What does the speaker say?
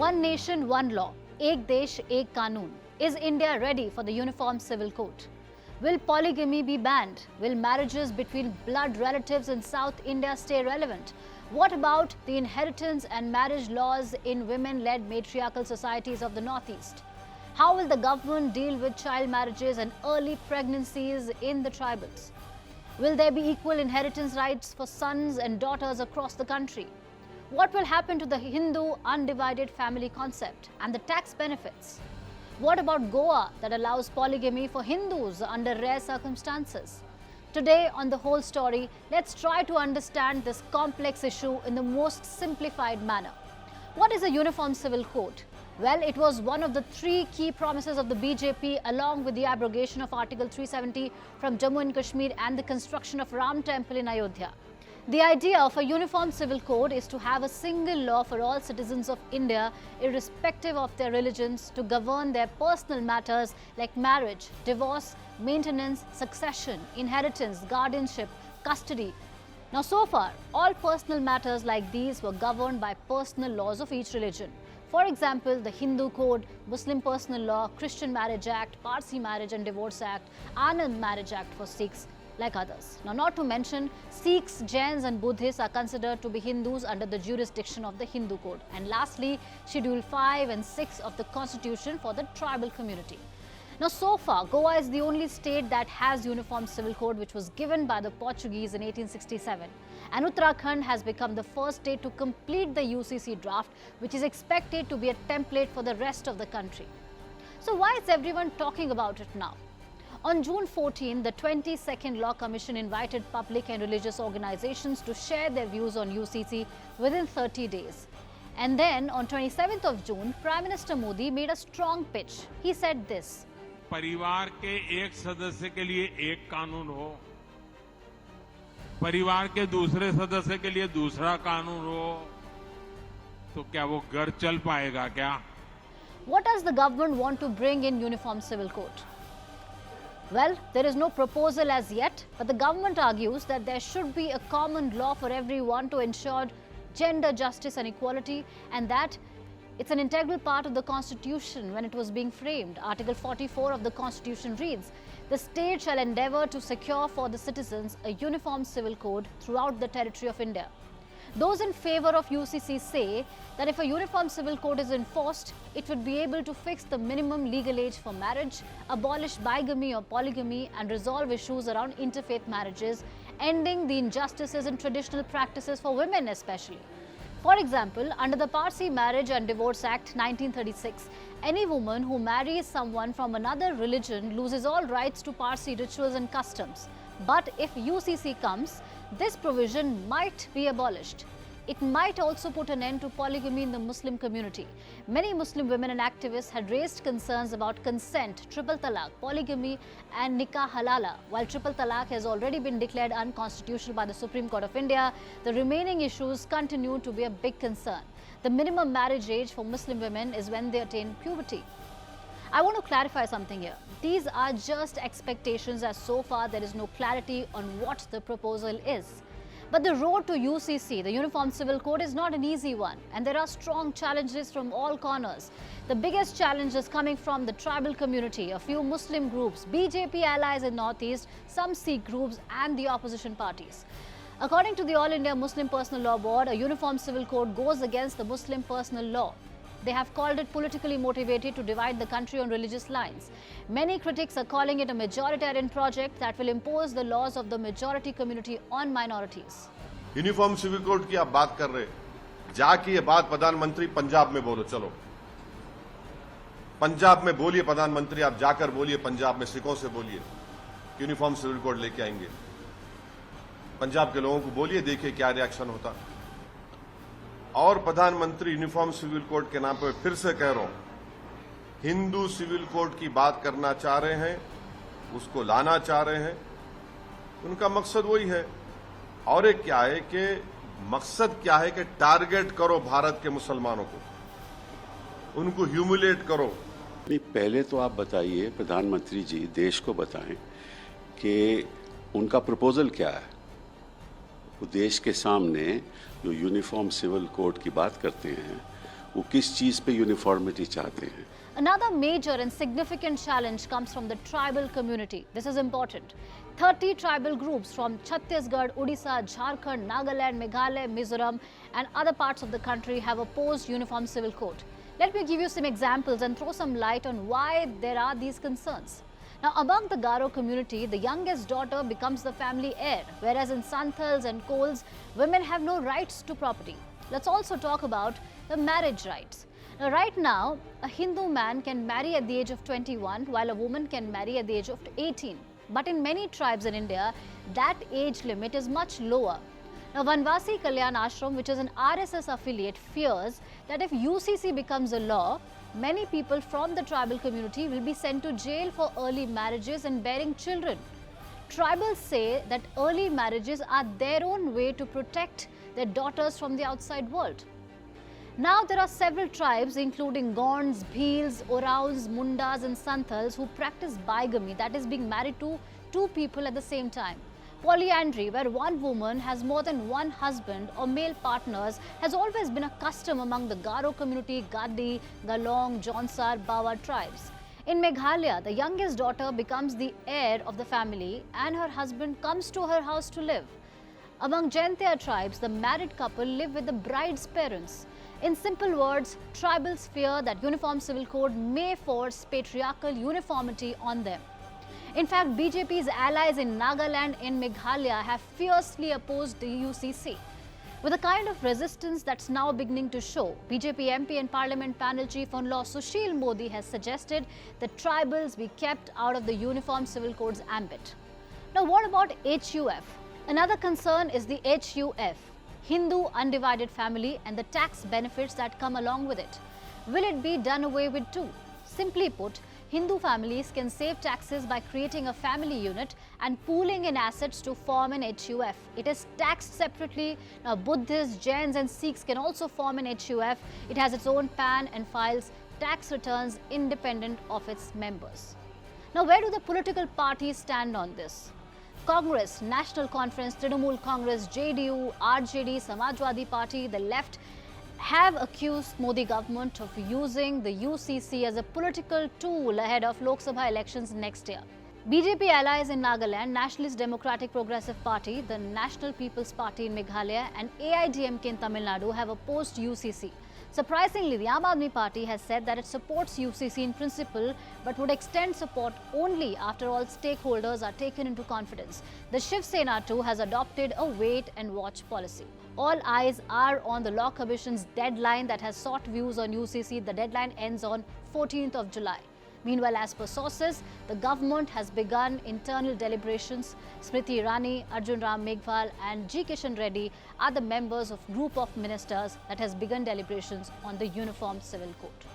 One nation, one law. Ek desh, ek kanun. Is India ready for the uniform civil code? Will polygamy be banned? Will marriages between blood relatives in South India stay relevant? What about the inheritance and marriage laws in women-led matriarchal societies of the Northeast? How will the government deal with child marriages and early pregnancies in the tribals? Will there be equal inheritance rights for sons and daughters across the country? What will happen to the Hindu undivided family concept and the tax benefits? What about Goa that allows polygamy for Hindus under rare circumstances? Today on The Whole Story, let's try to understand this complex issue in the most simplified manner. What is a uniform civil code? Well, it was one of the three key promises of the BJP along with the abrogation of Article 370 from Jammu and Kashmir and the construction of Ram Temple in Ayodhya. The idea of a uniform civil code is to have a single law for all citizens of India, irrespective of their religions, to govern their personal matters like marriage, divorce, maintenance, succession, inheritance, guardianship, custody. Now, so far, all personal matters like these were governed by personal laws of each religion. For example, the Hindu Code, Muslim Personal Law, Christian Marriage Act, Parsi Marriage and Divorce Act, Anand Marriage Act for Sikhs, like others. Now, not to mention, Sikhs, Jains and Buddhists are considered to be Hindus under the jurisdiction of the Hindu Code. And lastly, Schedule 5 and 6 of the Constitution for the tribal community. Now, so far, Goa is the only state that has uniform civil code, which was given by the Portuguese in 1867. And Uttarakhand has become the first state to complete the UCC draft, which is expected to be a template for the rest of the country. So why is everyone talking about it now? On June 14, the 22nd Law Commission invited public and religious organizations to share their views on UCC within 30 days. And then on 27th of June, Prime Minister Modi made a strong pitch. He said this: परिवार के एक सदस्य के लिए एक कानून हो, परिवार के दूसरे सदस्य के लिए दूसरा कानून हो, तो क्या वो घर चल पाएगा क्या? What does the government want to bring in uniform civil code? Well, there is no proposal as yet, but the government argues that there should be a common law for everyone to ensure gender justice and equality, and that it's an integral part of the Constitution when it was being framed. Article 44 of the Constitution reads, "The state shall endeavour to secure for the citizens a uniform civil code throughout the territory of India." Those in favour of UCC say that if a uniform civil code is enforced, it would be able to fix the minimum legal age for marriage, abolish bigamy or polygamy, and resolve issues around interfaith marriages, ending the injustices in traditional practices for women especially. For example, under the Parsi Marriage and Divorce Act 1936, any woman who marries someone from another religion loses all rights to Parsi rituals and customs. But if UCC comes, this provision might be abolished. It might also put an end to polygamy in the Muslim community. Many Muslim women and activists had raised concerns about consent, triple talaq, polygamy and nikah halala. While triple talaq has already been declared unconstitutional by the Supreme Court of India, the remaining issues continue to be a big concern. The minimum marriage age for Muslim women is when they attain puberty. I want to clarify something here. These are just expectations, as so far there is no clarity on what the proposal is. But the road to UCC, the Uniform Civil Code, is not an easy one, and there are strong challenges from all corners. The biggest challenge is coming from the tribal community, a few Muslim groups, BJP allies in Northeast, some Sikh groups and the opposition parties. According to the All India Muslim Personal Law Board, a Uniform Civil Code goes against the Muslim personal law. They have called it politically motivated to divide the country on religious lines. Many critics are calling it a majoritarian project that will impose the laws of the majority community on minorities. Uniform civil code की आप बात कर रहे, जाके ये बात प्रधानमंत्री पंजाब में बोलो, चलो पंजाब में बोलिए प्रधानमंत्री, आप जाकर बोलिए पंजाब में सिखों से बोलिए यूनिफॉर्म सिविल कोड लेके आएंगे। पंजाब के लोगों को बोलिए, देखिए क्या रिएक्शन होता। और प्रधानमंत्री यूनिफॉर्म सिविल कोड के नाम पर फिर से कह रहा हूं, हिंदू सिविल कोड की बात करना चाह रहे हैं, उसको लाना चाह रहे हैं, उनका मकसद वही है। और एक क्या है कि मकसद क्या है कि टारगेट करो भारत के मुसलमानों को, उनको ह्यूमिलेट करो। नहीं, पहले तो आप बताइए प्रधानमंत्री जी, देश को बताएं कि उनका प्रपोजल क्या है। वो देश के सामने जो यूनिफॉर्म सिविल कोड की बात करते हैं, वो किस चीज़ पे यूनिफॉर्मिटी चाहते हैं। Another major and significant challenge comes from the tribal community. This is important. 30 tribal groups from Chhattisgarh, Odisha, Jharkhand, Nagaland, Meghalaya, Mizoram and other parts of the country have opposed uniform civil code. Let me give you some examples and throw some light on why there are these concerns. Now, among the Garo community, the youngest daughter becomes the family heir, whereas in Santals and Kols, women have no rights to property. Let's also talk about the marriage rights. Now, right now, a Hindu man can marry at the age of 21, while a woman can marry at the age of 18. But in many tribes in India, that age limit is much lower. Now, Vanvasi Kalyan Ashram, which is an RSS affiliate, fears that if UCC becomes a law, many people from the tribal community will be sent to jail for early marriages and bearing children. Tribals say that early marriages are their own way to protect their daughters from the outside world. Now, there are several tribes including Gonds, Bhils, Oraons, Mundas and Santals who practice bigamy, that is being married to two people at the same time. Polyandry, where one woman has more than one husband or male partners, has always been a custom among the Garo community, Gadi, Galong, Jaunsar, Bawa tribes. In Meghalaya, the youngest daughter becomes the heir of the family and her husband comes to her house to live. Among Jaintia tribes, the married couple live with the bride's parents. In simple words, tribals fear that Uniform Civil Code may force patriarchal uniformity on them. In fact, BJP's allies in Nagaland and Meghalaya have fiercely opposed the UCC. With the kind of resistance that's now beginning to show, BJP MP and Parliament Panel Chief on Law Sushil Modi has suggested that tribals be kept out of the Uniform Civil Code's ambit. Now, what about HUF? Another concern is the HUF, Hindu Undivided Family, and the tax benefits that come along with it. Will it be done away with too? Simply put, Hindu families can save taxes by creating a family unit and pooling in assets to form an HUF. It is taxed separately. Now, Buddhists, Jains and Sikhs can also form an HUF. It has its own PAN and files tax returns independent of its members. Now, where do the political parties stand on this? Congress, National Conference, Trinamool Congress, JDU, RJD, Samajwadi Party, the left have accused Modi government of using the UCC as a political tool ahead of Lok Sabha elections next year. BJP allies in Nagaland, Nationalist Democratic Progressive Party, the National People's Party in Meghalaya and AIDMK in Tamil Nadu have opposed UCC. Surprisingly, the Aam Aadmi Party has said that it supports UCC in principle but would extend support only after all stakeholders are taken into confidence. The Shiv Sena too has adopted a wait and watch policy. All eyes are on the Law Commission's deadline that has sought views on UCC. The deadline ends on 14th of July. Meanwhile, as per sources, the government has begun internal deliberations. Smriti Irani, Arjun Ram Meghwal and G. Kishan Reddy are the members of group of ministers that has begun deliberations on the Uniform Civil Code.